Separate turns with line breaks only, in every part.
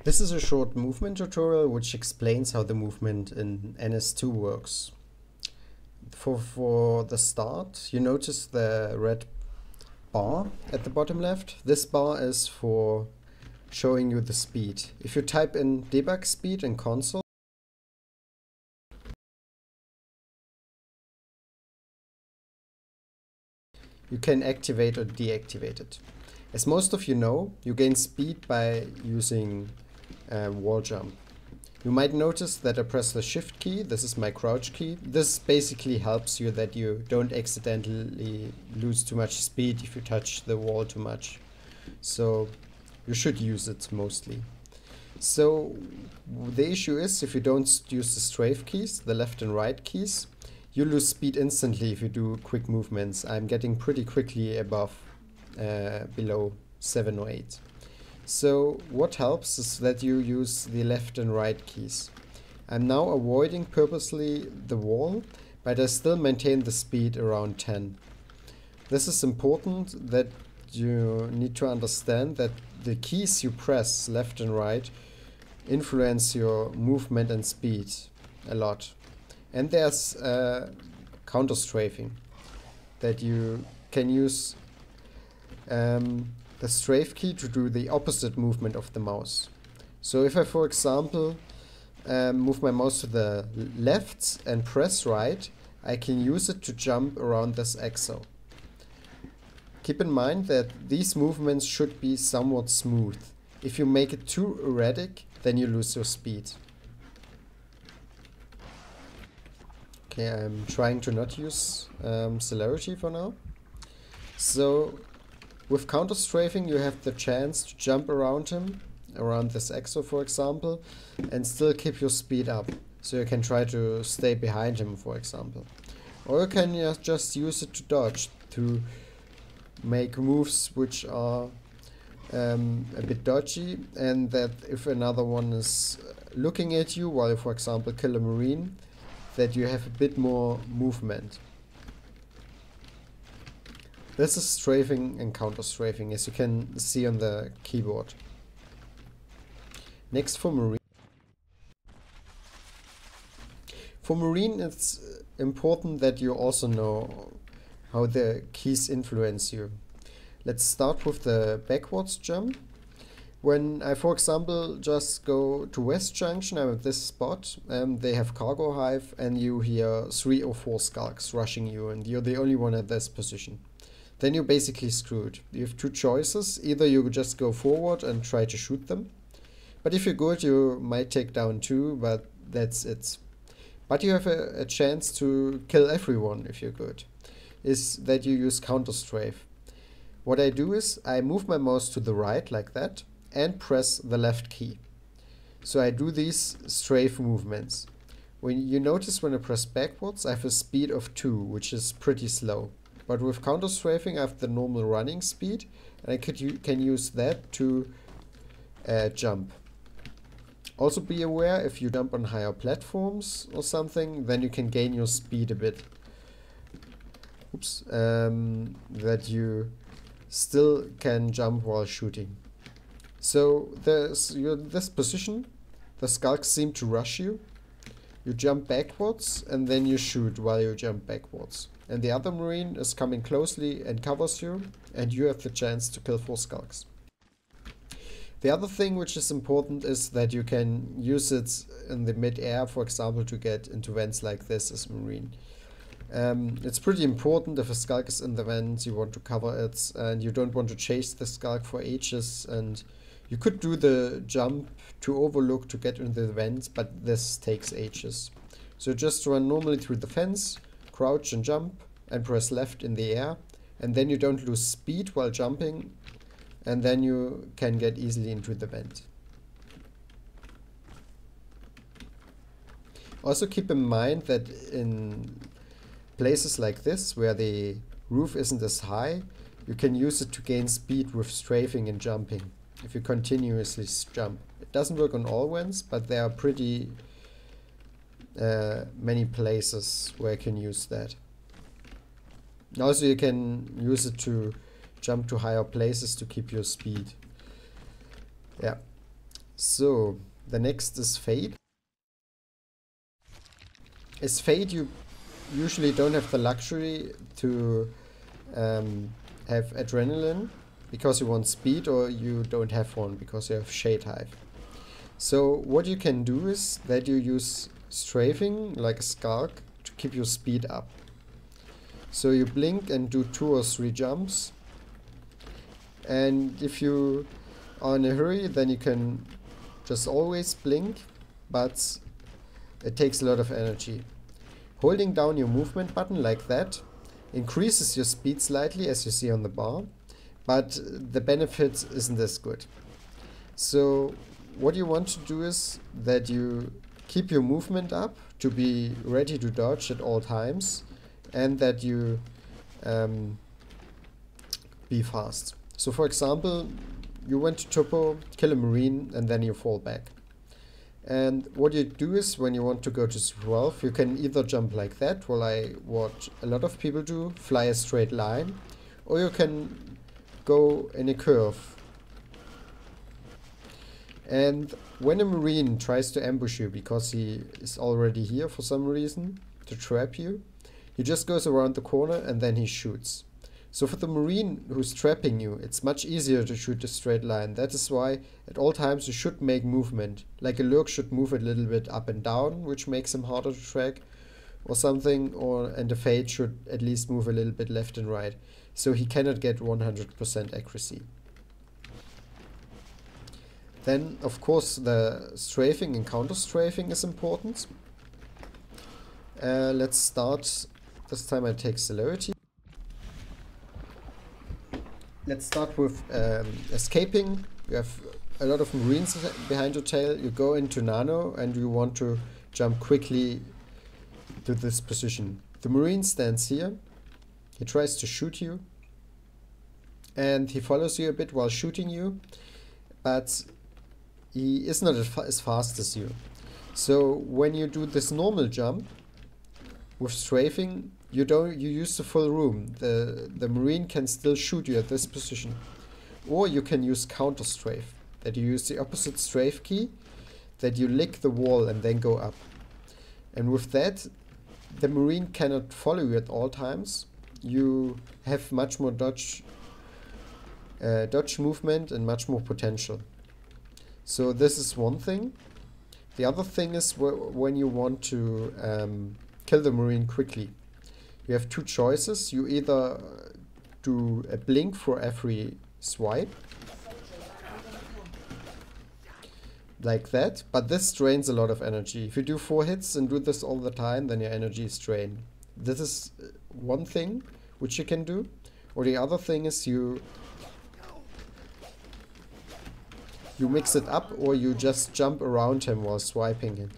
This is a short movement tutorial which explains how the movement in NS2 works. For the start, you notice the red bar at the bottom left. This bar is for showing you the speed. If you type in debug speed in console, you can activate or deactivate it. As most of you know, you gain speed by using wall jump. You might notice that I press the shift key. This is my crouch key. This basically helps you that you don't accidentally lose too much speed if you touch the wall too much. So you should use it mostly. So the issue is if you don't use the strafe keys, the left and right keys, you lose speed instantly if you do quick movements. I'm getting pretty quickly above below 7 or 8. So what helps is that you use the left and right keys. I'm now avoiding purposely the wall, but I still maintain the speed around 10. This is important that you need to understand that the keys you press, left and right, influence your movement and speed a lot. And there's counter strafing that you can use the strafe key to do the opposite movement of the mouse. So if I, for example, move my mouse to the left and press right, I can use it to jump around this axle. Keep in mind that these movements should be somewhat smooth. If you make it too erratic, then you lose your speed. Okay, I'm trying to not use celerity for now. So with counter strafing, you have the chance to jump around him, around this axle for example, and still keep your speed up. So you can try to stay behind him, for example. Or you can just use it to dodge, to make moves which are a bit dodgy, and that if another one is looking at you while you, for example, kill a marine, that you have a bit more movement. This is strafing and counter strafing, as you can see on the keyboard. Next, for marine. For marine, it's important that you also know how the keys influence you. Let's start with the backwards jump. When I, for example, just go to West Junction, I'm at this spot, they have cargo hive, and you hear 3 or 4 skulks rushing you, and you're the only one at this position. Then you're basically screwed. You have two choices. Either you just go forward and try to shoot them, but if you're good, you might take down 2, but that's it. But you have a chance to kill everyone if you're good, is that you use counter strafe. What I do is I move my mouse to the right like that and press the left key. So I do these strafe movements. When you notice when I press backwards, I have a speed of 2, which is pretty slow. But with counter strafing, I have the normal running speed, and I can use that to jump. Also be aware, if you jump on higher platforms or something, then you can gain your speed a bit. Oops, that you still can jump while shooting. So you're in this position, the skulks seem to rush you. You jump backwards and then you shoot while you jump backwards. And the other marine is coming closely and covers you, and you have the chance to kill 4 skulks. The other thing which is important is that you can use it in the mid-air, for example, to get into vents like this as marine. It's pretty important if a skulk is in the vent, you want to cover it, and you don't want to chase the skulk for ages, and you could do the jump to overlook to get into the vent, but this takes ages. So just run normally through the fence, crouch and jump, and press left in the air, and then you don't lose speed while jumping, and then you can get easily into the vent. Also keep in mind that in places like this, where the roof isn't as high, you can use it to gain speed with strafing and jumping, if you continuously jump. It doesn't work on all vents, but there are pretty many places where you can use that. Also you can use it to jump to higher places to keep your speed. Yeah. So the next is fade. As fade, you usually don't have the luxury to have adrenaline because you want speed, or you don't have one because you have shade hive. So what you can do is that you use strafing like a skulk to keep your speed up. So you blink and do 2 or 3 jumps, and if you are in a hurry, then you can just always blink, but it takes a lot of energy. Holding down your movement button like that increases your speed slightly, as you see on the bar, but the benefit isn't as good. So what you want to do is that you keep your movement up to be ready to dodge at all times, and that you be fast. So for example, you went to Topo, kill a Marine, and then you fall back. And what you do is, when you want to go to 12, you can either jump like that, what a lot of people do, fly a straight line, or you can go in a curve. And when a Marine tries to ambush you because he is already here for some reason to trap you, he just goes around the corner and then he shoots. So for the Marine who's trapping you, it's much easier to shoot a straight line. That is why at all times you should make movement. Like a Lurk should move a little bit up and down, which makes him harder to track or something, and the Fade should at least move a little bit left and right. So he cannot get 100% accuracy. Then, of course, the strafing and counter-strafing is important. Let's start. This time I take celerity. Let's start with escaping. You have a lot of Marines behind your tail. You go into nano and you want to jump quickly to this position. The Marine stands here. He tries to shoot you. And he follows you a bit while shooting you. But he is not as fast as you. So when you do this normal jump with strafing, you use the full room. The Marine can still shoot you at this position. Or you can use counter strafe, that you use the opposite strafe key, that you lick the wall and then go up. And with that, the Marine cannot follow you at all times. You have much more dodge movement and much more potential. So this is one thing. The other thing is when you want to kill the Marine quickly. You have 2 choices. You either do a blink for every swipe, like that, but this drains a lot of energy. If you do 4 hits and do this all the time, then your energy is drained. This is one thing which you can do. Or the other thing is you mix it up, or you just jump around him while swiping him.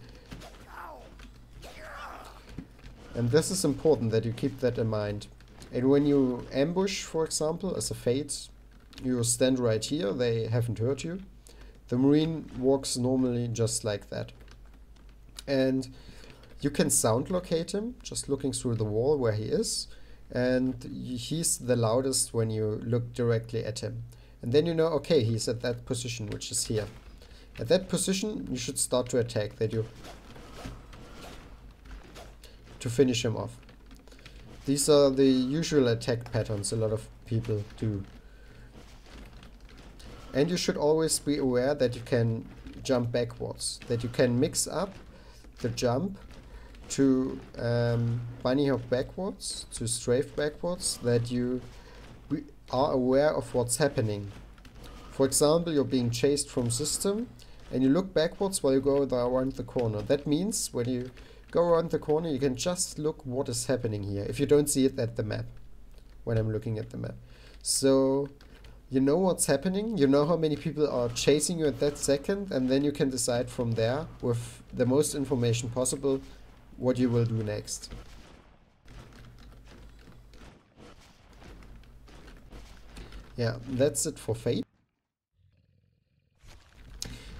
And this is important that you keep that in mind. And when you ambush, for example, as a Fade, you stand right here, they haven't hurt you. The Marine walks normally just like that. And you can sound locate him, just looking through the wall where he is. And he's the loudest when you look directly at him. And then you know, okay, he's at that position, which is here. At that position, you should start to attack, to finish him off. These are the usual attack patterns a lot of people do. And you should always be aware that you can jump backwards, that you can mix up the jump to bunny hop backwards, to strafe backwards, that you are aware of what's happening. For example, you're being chased from system and you look backwards while you go around the corner. That means when you go around the corner, you can just look what is happening here, if you don't see it at the map, when I'm looking at the map. So you know what's happening, you know how many people are chasing you at that second, and then you can decide from there, with the most information possible, what you will do next. Yeah, that's it for Fate.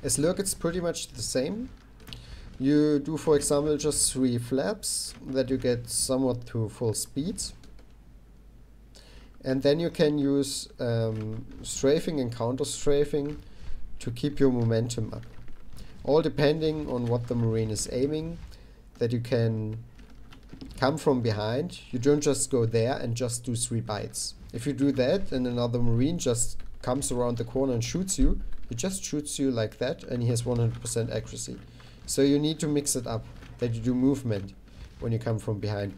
As Lurk, it's pretty much the same. You do, for example, just 3 flaps that you get somewhat to full speed. And then you can use strafing and counter strafing to keep your momentum up. All depending on what the Marine is aiming, that you can come from behind. You don't just go there and just do 3 bites. If you do that and another Marine just comes around the corner and shoots you, he just shoots you like that and he has 100% accuracy. So you need to mix it up, that you do movement when you come from behind.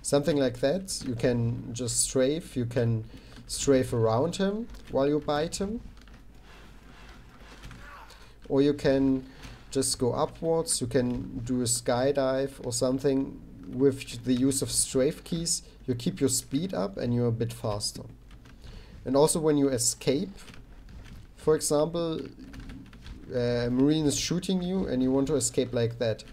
Something like that, you can just strafe, you can strafe around him while you bite him. Or you can just go upwards, you can do a skydive or something. With the use of strafe keys, you keep your speed up and you're a bit faster. And also when you escape, for example, a Marine is shooting you and you want to escape like that.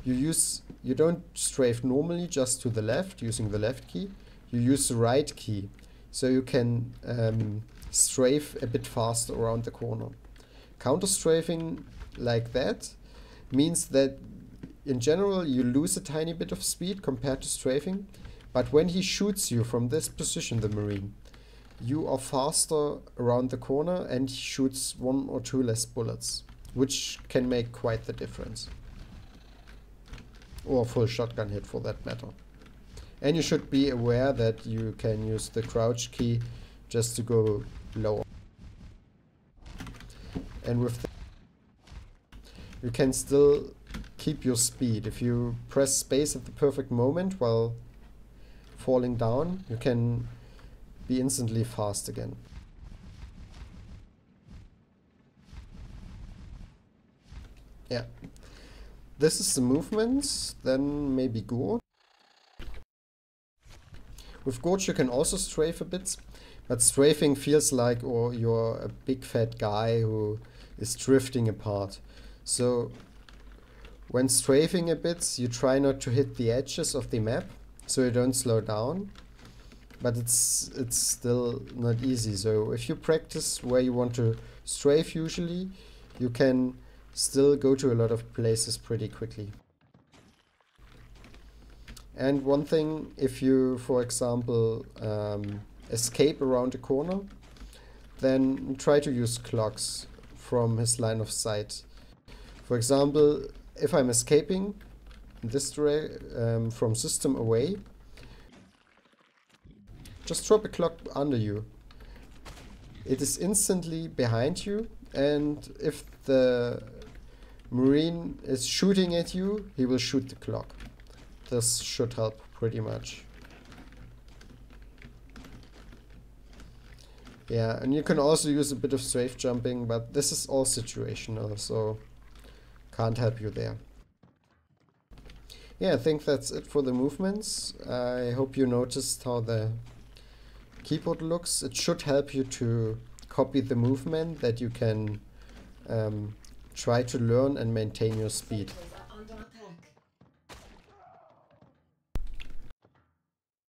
You don't strafe normally just to the left using the left key, you use the right key. So you can strafe a bit faster around the corner. Counter strafing like that means that in general you lose a tiny bit of speed compared to strafing, but when he shoots you from this position, the Marine, you are faster around the corner and he shoots 1 or 2 less bullets, which can make quite the difference. Or a full shotgun hit for that matter. And you should be aware that you can use the crouch key just to go lower. And with that, you can still keep your speed. If you press space at the perfect moment while falling down, you can be instantly fast again. Yeah. This is the movements, then maybe Gorge. With Gorge you can also strafe a bit, but strafing feels like you're a big fat guy who is drifting apart. So when strafing a bit, you try not to hit the edges of the map, so you don't slow down. But it's still not easy. So if you practice where you want to strafe usually, you can still go to a lot of places pretty quickly. And one thing, if you, for example, escape around a corner, then try to use clocks from his line of sight. For example, if I'm escaping this from system away, just drop a clock under you. It is instantly behind you, and if the Marine is shooting at you, he will shoot the clock. This should help pretty much. Yeah, and you can also use a bit of strafe jumping, but this is all situational, so can't help you there. Yeah, I think that's it for the movements. I hope you noticed how the keyboard looks. It should help you to copy the movement that you can try to learn and maintain your speed.